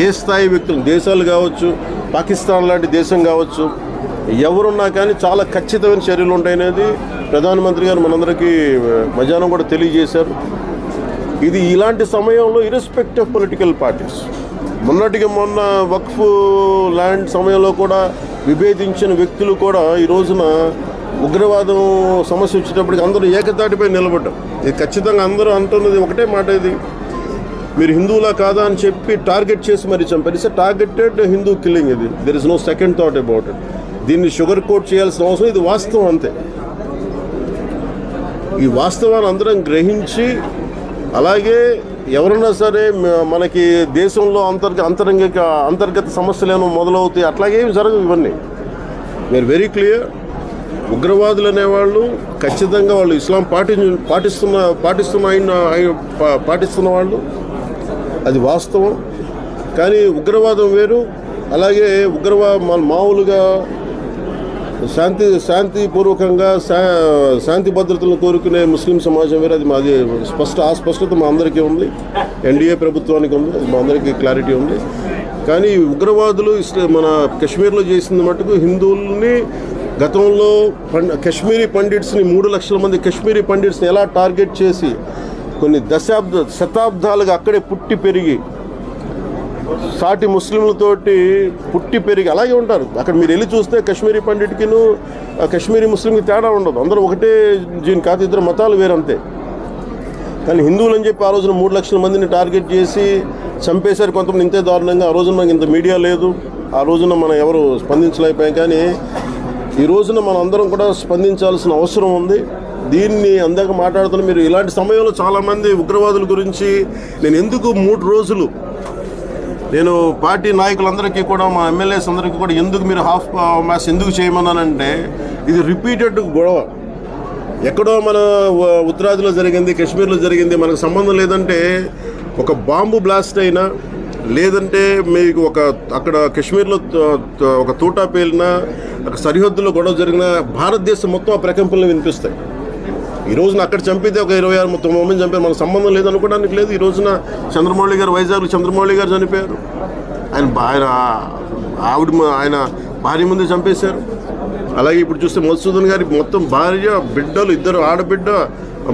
ఏ స్థాయి వ్యక్తులు, దేశాలు కావచ్చు, పాకిస్తాన్ లాంటి దేశం కావచ్చు, ఎవరున్నా కానీ చాలా ఖచ్చితమైన చర్యలు ఉంటాయనేది ప్రధానమంత్రి గారు మనందరికీ మధ్యాహ్నం కూడా తెలియజేశారు. ఇది ఇలాంటి సమయంలో ఇర్రెస్పెక్టివ్ ఆఫ్ పొలిటికల్ పార్టీస్, మొన్నటికి మొన్న వక్ఫ్ ల్యాండ్ సమయంలో కూడా విభేదించిన వ్యక్తులు కూడా ఈ రోజున ఉగ్రవాదం సమస్య వచ్చేటప్పటికి అందరూ ఏకతాటిపై నిలబడ్డారు. ఇది ఖచ్చితంగా అందరూ అంటున్నది ఒకటే మాట, ఇది మీరు హిందువులా కాదా అని చెప్పి టార్గెట్ చేసి మరి చంపారు. It's targeted Hindu killing. ఇది there is no second thought about it. దీన్ని షుగర్ కోట్ చేయాల్సిన అవసరం, ఇది వాస్తవం అంతే. ఈ వాస్తవాన్ని అందరం గ్రహించి, అలాగే ఎవరన్నా సరే మనకి దేశంలో అంతర్గత సమస్యలు ఏమో మొదలవుతాయి, అట్లాగేమి జరగవు. ఇవన్నీ మీరు వెరీ క్లియర్. ఉగ్రవాదులు అనేవాళ్ళు ఖచ్చితంగా వాళ్ళు ఇస్లాం పాటిస్తున్న వాళ్ళు, అది వాస్తవం. కానీ ఉగ్రవాదం వేరు. అలాగే మామూలుగా శాంతిపూర్వకంగా శాంతి భద్రతలను కోరుకునే ముస్లిం సమాజం వేరు. అది స్పష్టత మా అందరికీ ఉంది, ఎన్డీఏ ప్రభుత్వానికి ఉంది, అది మా అందరికీ క్లారిటీ ఉంది. కానీ ఉగ్రవాదులు మన కశ్మీర్లో చేసిన మటుకు హిందువుల్ని గతంలో కశ్మీరీ పండిట్స్ని 3 లక్షల మంది కశ్మీరీ పండిట్స్ని ఎలా టార్గెట్ చేసి కొన్ని శతాబ్దాలుగా అక్కడే పుట్టి పెరిగి సాటి ముస్లింలతోటి పుట్టి పెరిగి అలాగే ఉంటారు. అక్కడ మీరు వెళ్ళి చూస్తే కశ్మీరీ పండిట్కిను కశ్మీరీ ముస్లింకి తేడా ఉండదు, అందరూ ఒకటే జీన్, కాదు ఇద్దరు మతాలు వేరంతే. కానీ హిందువులు అని చెప్పి ఆ రోజున 3 లక్షల మందిని టార్గెట్ చేసి చంపేశారు కొంతమంది ఇంతే దారుణంగా. ఆ రోజున మనకి ఇంత మీడియా లేదు, ఆ రోజున మనం ఎవరు స్పందించలేకపోయాం. కానీ ఈ రోజున మనం అందరం కూడా స్పందించాల్సిన అవసరం ఉంది. దీన్ని అందాక మాట్లాడుతున్న మీరు ఇలాంటి సమయంలో చాలామంది ఉగ్రవాదుల గురించి నేను ఎందుకు 3 రోజులు నేను పార్టీ నాయకులందరికీ కూడా, మా ఎమ్మెల్యేస్ అందరికీ కూడా ఎందుకు మీరు హాఫ్ మ్యాచ్ ఎందుకు చేయమన్నానంటే, ఇది రిపీటెడ్ గొడవ. ఎక్కడో మన ఉత్తరాదిలో జరిగింది, కశ్మీర్లో జరిగింది, మనకు సంబంధం లేదంటే ఒక బాంబు బ్లాస్ట్ అయినా, లేదంటే మీకు అక్కడ కశ్మీర్లో ఒక తూటా పేలినా, అక్కడ సరిహద్దులో గొడవ జరిగినా భారతదేశం మొత్తం ఆ ప్రకంపనలు వినిపిస్తాయి. ఈ రోజున అక్కడ చంపితే ఒక 26-30 మంది చంపారు, మనకు సంబంధం లేదనుకోవడానికి లేదు. ఈ రోజున చంద్రమౌళి గారు, వైజాగ్లో చంద్రమౌళి గారు చనిపోయారు, ఆయన భార్య ముందు చంపేశారు. అలాగే ఇప్పుడు చూస్తే మధుసూదన్ గారి మొత్తం భార్య, బిడ్డలు, 2 ఆడబిడ్డ,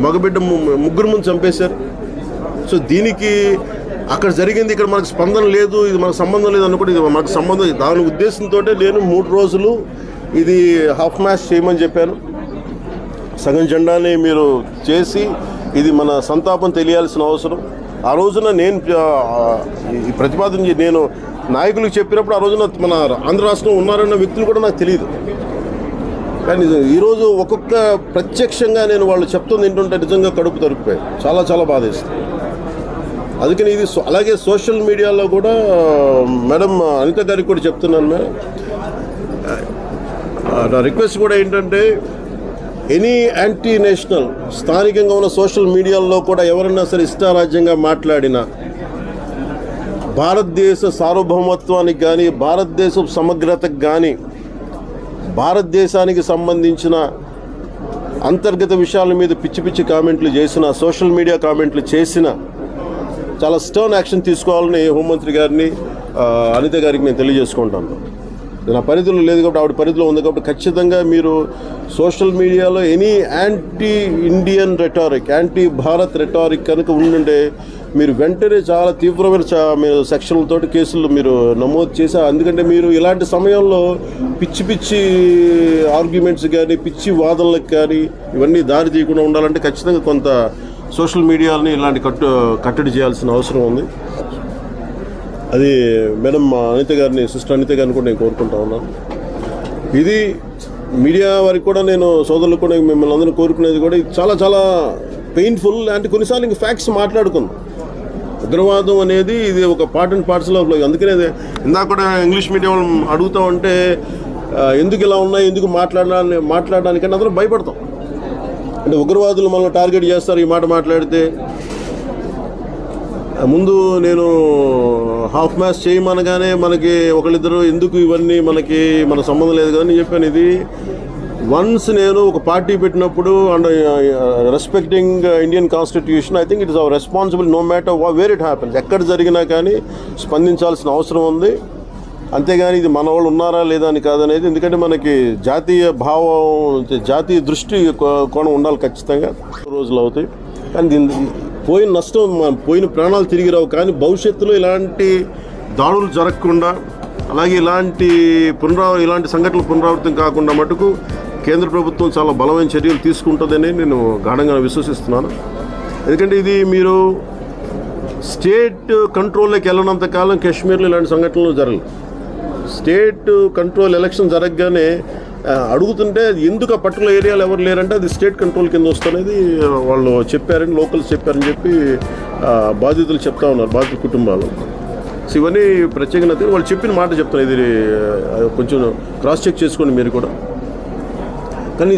మగబిడ్డ, 3 ముందు చంపేశారు. సో దీనికి అక్కడ జరిగింది, ఇక్కడ మనకు స్పందన లేదు, ఇది మనకు సంబంధం లేదు అనుకుంటే ఇది మనకు సంబంధం. దాని ఉద్దేశంతో నేను 3 రోజులు ఇది హాఫ్ మ్యాచ్ చేయమని చెప్పాను. సగం జెండాని మీరు చేసి ఇది మన సంతాపం తెలియాల్సిన అవసరం. ఆ రోజున నేను ఈ ప్రతిపాదన నేను నాయకులకు చెప్పినప్పుడు, ఆ రోజున మన ఆంధ్ర రాష్ట్రంలో ఉన్నారన్న వ్యక్తులు కూడా నాకు తెలియదు. కానీ ఈరోజు ఒక్కొక్క ప్రత్యక్షంగా నేను వాళ్ళు చెప్తుంది ఏంటంటే నిజంగా కడుపు తరుక్కుపోయాయి, చాలా చాలా బాధేస్తుంది. అందుకని ఇది అలాగే సోషల్ మీడియాలో కూడా మేడం అనిత గారికి కూడా చెప్తున్నాను. మేడం నా రిక్వెస్ట్ కూడా ఏంటంటే, ఎనీ యాంటీ నేషనల్ స్థానికంగా ఉన్న సోషల్ మీడియాలో కూడా ఎవరన్నా సరే ఇష్టారాజ్యంగా మాట్లాడినా, భారతదేశ సార్వభౌమత్వానికి కానీ, భారతదేశ సమగ్రతకు కానీ, భారతదేశానికి సంబంధించిన అంతర్గత విషయాల మీద పిచ్చి కామెంట్లు చేసిన, సోషల్ మీడియా కామెంట్లు చేసిన చాలా స్టర్న్ యాక్షన్ తీసుకోవాలని హోంమంత్రి గారిని, అనిత గారికి నేను తెలియజేసుకుంటాను. నా పరిధిలో లేదు కాబట్టి ఆవిడ పరిధిలో ఉంది కాబట్టి ఖచ్చితంగా మీరు సోషల్ మీడియాలో any anti Indian rhetoric, anti Bharat rhetoric కనుక ఉండుంటే మీరు వెంటనే చాలా తీవ్రమైన మీరు సెక్షన్లతోటి కేసులు మీరు నమోదు చేశారు. ఎందుకంటే మీరు ఇలాంటి సమయంలో పిచ్చి ఆర్గ్యుమెంట్స్ కానీ, పిచ్చి వాదనలకు కానీ ఇవన్నీ దారి తీయకుండా ఉండాలంటే ఖచ్చితంగా కొంత సోషల్ మీడియాని ఇలాంటి కట్టడి చేయాల్సిన అవసరం ఉంది. అది మేడం అనిత గారిని, సిస్టర్ అనిత గారిని కూడా నేను కోరుకుంటా ఉన్నాను. ఇది మీడియా వారికి కూడా నేను సోదరులు కూడా మిమ్మల్ని అందరూ కోరుకునేది కూడా చాలా చాలా పెయిన్ఫుల్. అంటే కొన్నిసార్లు ఇంక ఫ్యాక్ట్స్ మాట్లాడుకుందాం. ఉగ్రవాదం అనేది ఇది ఒక part and parcel of life. అందుకనే ఇందాక కూడా ఇంగ్లీష్ మీడియం అడుగుతా ఉంటే ఎందుకు ఇలా ఉన్నాయి, ఎందుకు మాట్లాడడానికంటే అందరూ భయపడతాం. అంటే ఉగ్రవాదులు మనల్ని టార్గెట్ చేస్తారు ఈ మాట మాట్లాడితే. ముందు నేను హాఫ్ మ్యాచ్ చేయమనగానే మనకి ఒకళ్ళిద్దరు ఎందుకు ఇవన్నీ మన సంబంధం లేదు కదా అని చెప్పాను. ఇది వన్స్ నేను ఒక పార్టీ పెట్టినప్పుడు and respecting Indian constitution, I think it is our responsible no matter where it happens. ఎక్కడ జరిగినా కానీ స్పందించాల్సిన అవసరం ఉంది. అంతేగాని ఇది మన వాళ్ళు ఉన్నారా లేదా అని కాదనేది, ఎందుకంటే మనకి జాతీయ భావం, జాతీయ దృష్టి కోణం ఉండాలి ఖచ్చితంగా. రోజులు అవుతాయి కానీ దీని పోయిన నష్టం, పోయిన ప్రాణాలు తిరిగి రావు. కానీ భవిష్యత్తులో ఇలాంటి దాడులు జరగకుండా, అలాగే ఇలాంటి సంఘటనలు పునరావృతం కాకుండా మటుకు కేంద్ర ప్రభుత్వం చాలా బలమైన చర్యలు తీసుకుంటుందని నేను గాఢంగా విశ్వసిస్తున్నాను. ఎందుకంటే ఇది మీరు స్టేట్ కంట్రోల్లోకి వెళ్ళినంత కాలం కాశ్మీర్లో ఇలాంటి సంఘటనలు జరగలేదు. స్టేట్ కంట్రోల్ ఎలక్షన్ జరగగానే అడుగుతుంటే ఎందుకు ఆ పర్టికులర్ ఏరియాలో ఎవరు లేరంటే అది స్టేట్ కంట్రోల్ కింద వస్తున్నది వాళ్ళు చెప్పారని, లోకల్స్ చెప్పారని చెప్పి బాధితులు చెప్తా ఉన్నారు, బాధితుల కుటుంబాలు. సో ఇవన్నీ ప్రత్యేకత వాళ్ళు చెప్పిన మాట చెప్తాను. ఇది కొంచెం క్రాస్ చెక్ చేసుకోండి మీరు కూడా. కానీ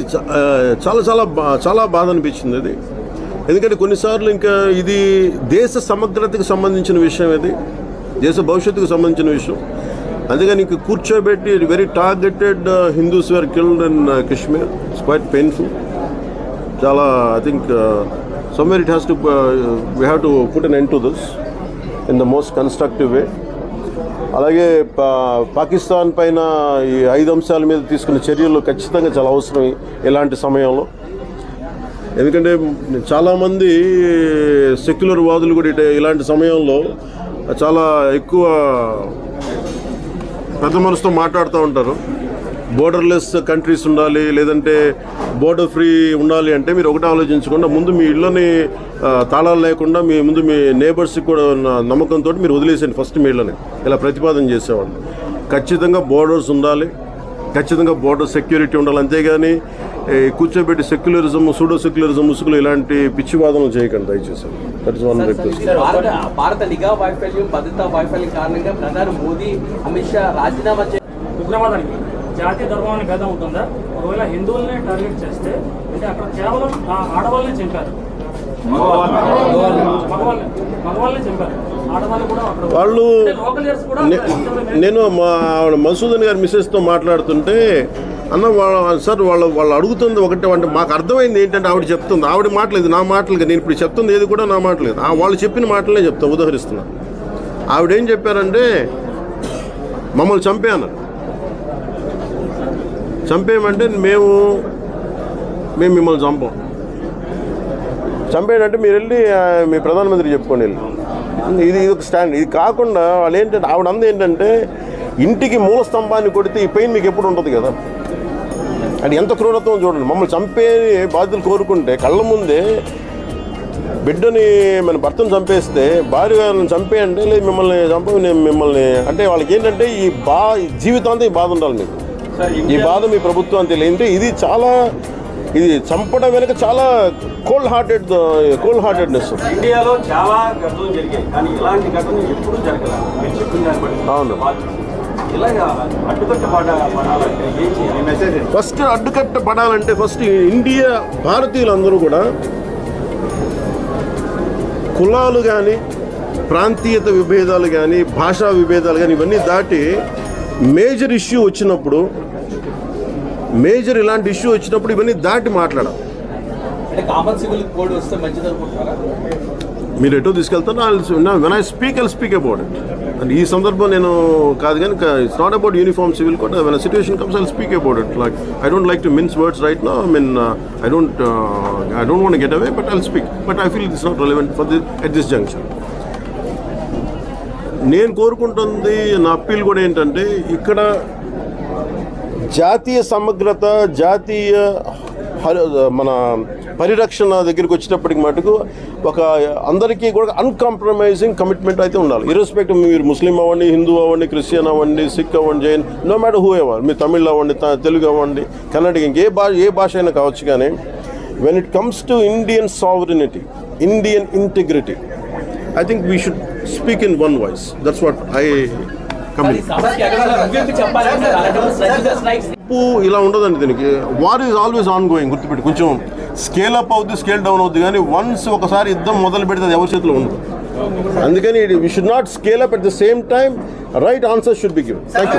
చాలా చాలా చాలా బాధ అనిపించింది అది. ఎందుకంటే కొన్నిసార్లు ఇంకా ఇది దేశ సమగ్రతకు సంబంధించిన విషయం, ఇది దేశ భవిష్యత్తుకు సంబంధించిన విషయం. అందుకని ఇంక కూర్చోబెట్టి very targeted Hindus were killed in Kashmir. It's quite painful. చాలా I think somewhere it has to we have to put an end to this in the most constructive way. అలాగే పాకిస్తాన్ పైన ఈ 5 అంశాల మీద తీసుకున్న చర్యలు ఖచ్చితంగా చాలా అవసరం ఇలాంటి సమయంలో. ఎందుకంటే చాలామంది సెక్యులర్ వాదులు కూడా ఇలాంటి సమయంలో చాలా ఎక్కువ పెద్ద మనసుతో మాట్లాడుతూ ఉంటారు. బోర్డర్లెస్ కంట్రీస్ ఉండాలి, లేదంటే బోర్డర్ ఫ్రీ ఉండాలి అంటే మీరు ఒకటే ఆలోచించకుండా ముందు మీ ఇళ్ళని తాళాలు లేకుండా మీ నేబర్స్కి కూడా నమ్మకంతో మీరు వదిలేసేయండి ఫస్ట్ మీ ఇళ్ళని. ఇలా ప్రతిపాదన చేసేవాళ్ళు. ఖచ్చితంగా బోర్డర్స్ ఉండాలి, ఖచ్చితంగా బోర్డర్ సెక్యూరిటీ ఉండాలి. అంతేగాని కూర్చోబెట్టి సెక్యులరిజం, సూడో సెక్యులరిజం ముసుగులు ఇలాంటి పిచ్చివాదనలు చేయకండి దయచేసి. భారత నిఘా వైఫల్యం, భద్రతా వైఫల్యం కారణంగా ప్రధాని మోదీ, అమిత్ షా రాజీనామా ఉగ్రవాదానికి జాతీయ ధర్మాన్ని భేదం ఉంటుందా? ఒకవేళ హిందువులనే టార్గెట్ చేస్తే అంటే అక్కడ కేవలం ఆడవాళ్ళనే చంపారు, మగవాళ్ళనే చంపారు, ఆడవాళ్ళు కూడా వాళ్ళు. నేను మా మసూదన్ గారి మిస్సెస్తో మాట్లాడుతుంటే అన్న సార్ వాళ్ళు అడుగుతుంది ఒకటే అంటే మాకు అర్థమైంది ఏంటంటే ఆవిడ చెప్తుంది, ఆవిడ మాటలేదు నా మాటలుగా, నేను ఇప్పుడు చెప్తుంది ఏది కూడా నా మాటలేదు, వాళ్ళు చెప్పిన మాటలనే చెప్తాను, ఉదాహరిస్తున్నాను. ఆవిడేం చెప్పారంటే మమ్మల్ని చంపేయన్నారు. చంపేయమంటే మేము మిమ్మల్ని చంపేయంటే మీరు వెళ్ళి మీ ప్రధానమంత్రి చెప్పుకోండి వెళ్ళి. ఇది ఒక స్టాండ్. ఇది కాకుండా వాళ్ళు ఏంటంటే ఆవిడ అంది ఏంటంటే ఇంటికి మూల స్తంభాన్ని కొడితే ఈ పెయిన్ మీకు ఎప్పుడు ఉంటుంది కదా. అది ఎంత క్రూరత్వం చూడండి. మమ్మల్ని చంపే బాధ్యతలు కోరుకుంటే కళ్ళ ముందే బిడ్డని మన భర్తను చంపేస్తే భార్యను చంపేయండి, లేదు మిమ్మల్ని నేను మిమ్మల్ని అంటే వాళ్ళకి ఏంటంటే ఈ జీవితాంతం ఈ బాధ ఉండాలి మీకు, ఈ బాధ మీ ప్రభుత్వం తెలియంటే ఇది చంపడం వెనుక చాలా కోల్డ్ హార్టెడ్నెస్. ఇండియాలో చాలా ఘటనలు జరిగాయి కానీ ఇలాంటి ఘటనలు ఎప్పుడూ జరగలేదు. అవును. ఫస్ట్ అడ్డుకట్టబడాలంటే ఫస్ట్ ఇండియా భారతీయులందరూ కూడా కులాలు కానీ, ప్రాంతీయత విభేదాలు కానీ, భాషా విభేదాలు కానీ ఇవన్నీ దాటి మేజర్ ఇష్యూ వచ్చినప్పుడు, ఇలాంటి ఇష్యూ వచ్చినప్పుడు ఇవన్నీ దాటి మాట్లాడాలి. మీరు ఎటో తీసుకెళ్తాను. When I speak about it. And ఈ సందర్భం నేను కాదు కానీ it's not about uniform civil code. When situation comes I speak about it. Like I don't like to mince words right now. I don't want to get away, but I'll speak. But I feel it's not relevant at this juncture. నేను కోరుకుంటుంది నా appeal కూడా ఏంటంటే ఇక్కడ జాతీయ సమగ్రత, జాతీయ మన పరిరక్షణ దగ్గరికి వచ్చేటప్పటికి మటుకు ఒక అందరికీ కూడా అన్కాంప్రమైజింగ్ కమిట్మెంట్ అయితే ఉండాలి. ఇర్రెస్పెక్టివ్ మీరు ముస్లిం అవ్వండి, హిందూ అవ్వండి, క్రిస్టియన్ అవ్వండి, సిక్ అవ్వండి, Jain, no matter whoever, మీరు తమిళ్ అవ్వండి, తెలుగు అవ్వండి, కన్నడ, ఏ భాష అయినా కావచ్చు. కానీ when it comes to Indian sovereignty, Indian integrity, I think we should speak in one voice. That's what I come in. ఇలా ఉండదండి దీనికి. War is always ongoing. గుర్తుపెట్టి కొంచెం స్కేల్ అప్ అవుద్ది, స్కేల్ డౌన్ అవుద్ది, కానీ వన్స్ ఒకసారి యుద్ధం మొదలు పెడితే అది ఎవరి చేతిలో ఉండదు. అందుకని we should not scale up. At the same time right answer should be given. Thank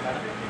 Gracias.